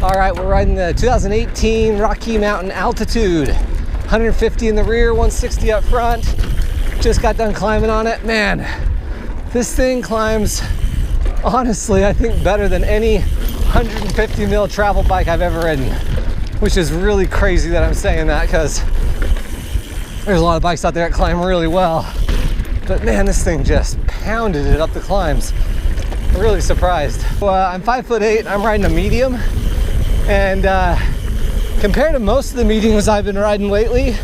All right, we're riding the 2018 Rocky Mountain Altitude. 150 in the rear, 160 up front. Just got done climbing on it. Man, this thing climbs, honestly, I think better than any 150 mil travel bike I've ever ridden, which is really crazy that I'm saying that because there's a lot of bikes out there that climb really well. But man, this thing just pounded it up the climbs. I'm really surprised. I'm 5'8", I'm riding a medium. And compared to most of the mediums I've been riding lately,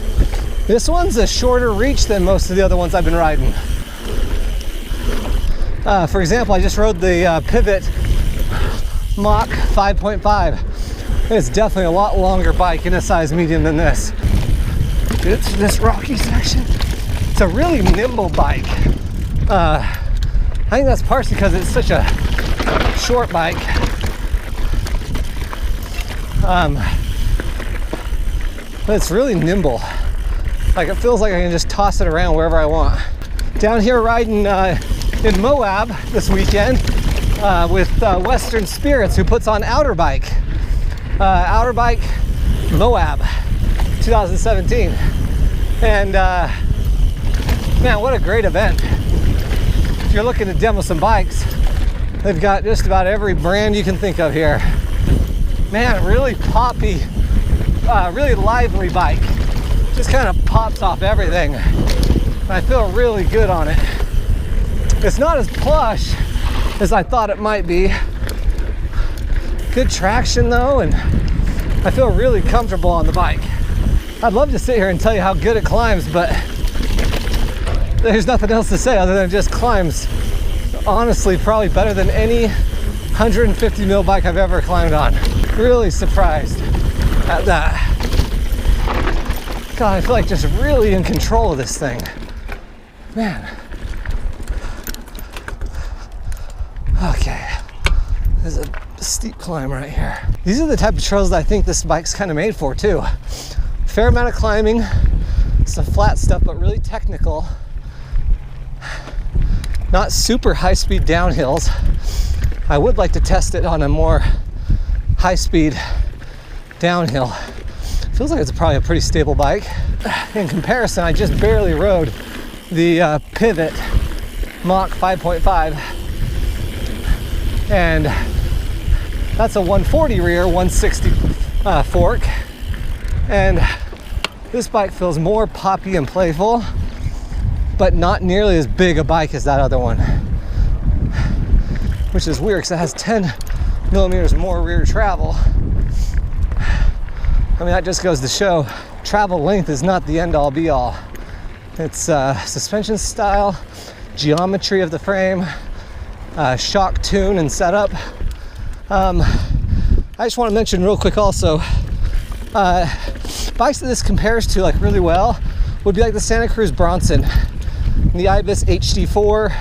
this one's a shorter reach than most of the other ones I've been riding. For example, I just rode the Pivot Mach 5.5. It's definitely a lot longer bike in a size medium than this. It's this rocky section. It's a really nimble bike. I think that's partially because it's such a short bike. But it's really nimble. Like, it feels like I can just toss it around wherever I want. Down here riding in Moab this weekend with Western Spirits, who puts on Outer Bike. Outer Bike Moab 2017. And man, what a great event. If you're looking to demo some bikes, they've got just about every brand you can think of here. Man, really poppy, really lively bike. Just kind of pops off everything. I feel really good on it. It's not as plush as I thought it might be. Good traction though, and I feel really comfortable on the bike. I'd love to sit here and tell you how good it climbs, but there's nothing else to say other than it just climbs. Honestly, probably better than any 150 mil bike I've ever climbed on. Really surprised at that. God, I feel like just really in control of this thing. Man. Okay, there's a steep climb right here. These are the type of trails that I think this bike's kind of made for too. Fair amount of climbing, some flat stuff, but really technical. Not super high-speed downhills. I would like to test it on a more high-speed downhill. Feels like it's probably a pretty stable bike. In comparison, I just barely rode the Pivot Mach 5.5, and that's a 140 rear, 160 fork, and this bike feels more poppy and playful, but not nearly as big a bike as that other one, which is weird because it has 10 millimeters more rear travel. I mean, that just goes to show travel length is not the end all be all. It's suspension style, geometry of the frame, shock tune and setup. I just want to mention real quick also, bikes that this compares to like really well would be like the Santa Cruz Bronson, the Ibis HD4,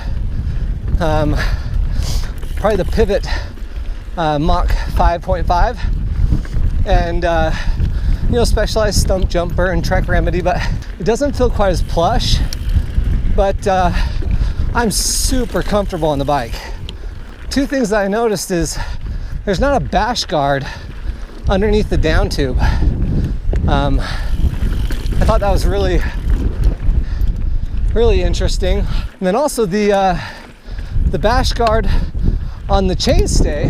probably the Pivot Mach 5.5, and you know, Specialized Stump Jumper and Trek Remedy, but it doesn't feel quite as plush, but I'm super comfortable on the bike. Two things that I noticed is there's not a bash guard underneath the down tube. I thought that was really interesting. And then also the bash guard on the chainstay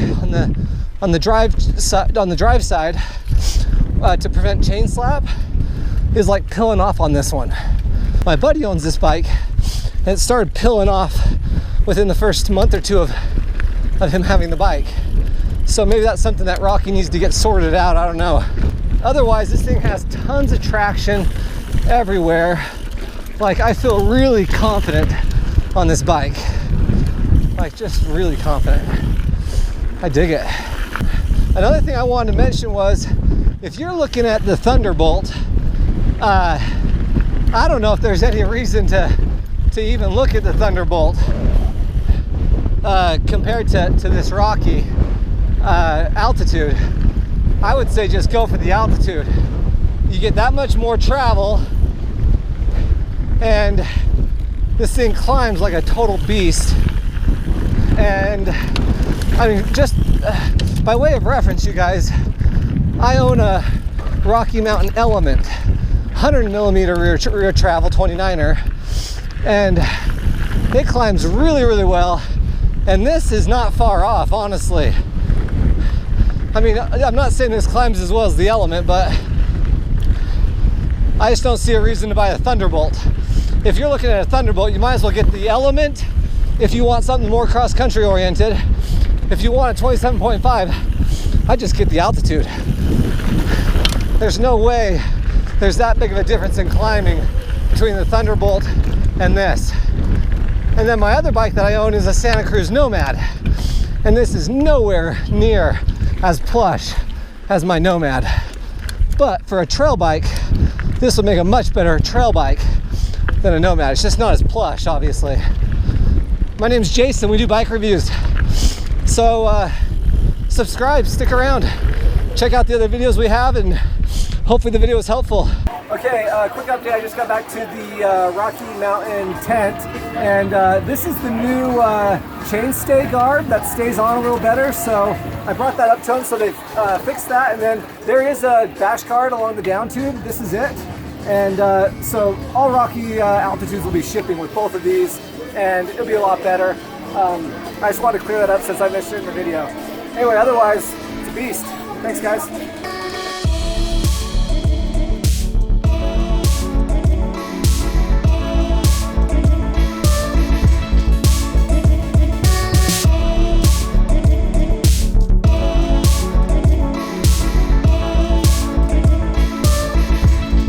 on the drive side to prevent chain slap is like pilling off on this one. My buddy owns this bike and it started pilling off within the first month or two of him having the bike. So maybe that's something that Rocky needs to get sorted out, I don't know. Otherwise, this thing has tons of traction everywhere. Like, I feel really confident on this bike. Like, just really confident. I dig it. Another thing I wanted to mention was, if you're looking at the Thunderbolt, I don't know if there's any reason to even look at the Thunderbolt compared to this Rocky Altitude. I would say just go for the Altitude. You get that much more travel, and this thing climbs like a total beast. And I mean, just By way of reference, you guys, I own a Rocky Mountain Element 100 millimeter rear travel 29er, and it climbs really, really well. And this is not far off, honestly. I mean, I'm not saying this climbs as well as the Element, but I just don't see a reason to buy a Thunderbolt. If you're looking at a Thunderbolt, you might as well get the Element if you want something more cross-country oriented. If you want a 27.5, I'd just get the Altitude. There's no way there's that big of a difference in climbing between the Thunderbolt and this. And then my other bike that I own is a Santa Cruz Nomad. And this is nowhere near as plush as my Nomad. But for a trail bike, this will make a much better trail bike than a Nomad. It's just not as plush, obviously. My name's Jason, we do bike reviews. So subscribe, stick around, check out the other videos we have, and hopefully the video was helpful. Okay, quick update. I just got back to the Rocky Mountain tent, and this is the new chainstay guard that stays on a little better. So I brought that up to them, so they've fixed that. And then there is a bash guard along the down tube. This is it. And so all Rocky altitudes will be shipping with both of these, and it'll be a lot better. I just wanted to clear that up since I mentioned it in the video. Anyway, otherwise, it's a beast. Thanks, guys.